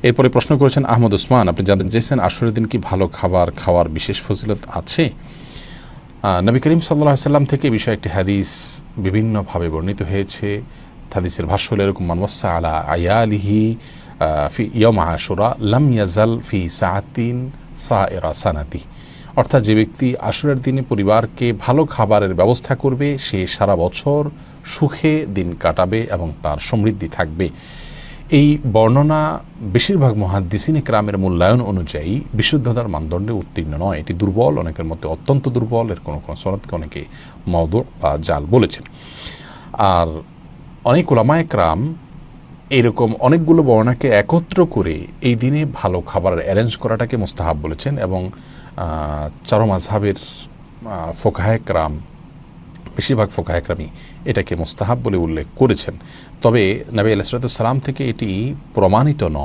এরপরে প্রশ্ন করেছেন আহমদ ওসমান, আপনি জানতে চেয়েছেন আশুরার দিন কি ভালো খাবার খাওয়ার বিশেষ ফজিলত আছে? নবী করিম সাল্লাল্লাহু আলাইহি সাল্লাম থেকে বিষয়ে একটি হাদিস বিভিন্নভাবে বর্ণিত হয়েছে। হাদিসের ভাষ্য হলো এরকম, মান ওয়াসা আলা আয়ালিহি ফি ইয়াউম আশুরা লাম ইয়াজাল ফি সাআতিন সাইরা সানাতি। অর্থাৎ যে ব্যক্তি আশুরার দিনে পরিবারকে ভালো খাবারের ব্যবস্থা করবে সে সারা বছর সুখে দিন কাটাবে এবং তার সমৃদ্ধি থাকবে। এই বর্ণনা বেশিরভাগ মুহাদ্দিসিন ইকরামের মূল্যায়ন অনুযায়ী বিশুদ্ধতার মানদণ্ডে উত্তীর্ণ নয়, এটি দুর্বল, অনেকের মধ্যে অত্যন্ত দুর্বল, এর কোনো কোনো সনদকে অনেকে মাওদু বা জাল বলেছেন। আর অনেক উলামা ইকরাম এরকম অনেকগুলো বর্ণনাকে একত্র করে এই দিনে ভালো খাবারের অ্যারেঞ্জ করাটাকে মুস্তাহাব বলেছেন এবং চারো মাযহাবের ফোকাহে কেরাম, বেশিরভাগ ফোকাহে কেরামই এটাকে মুস্তাহাব বলে উল্লেখ করেছেন। তবে নবী আলাইহিস সালাম থেকে এটি প্রমাণিত নয়।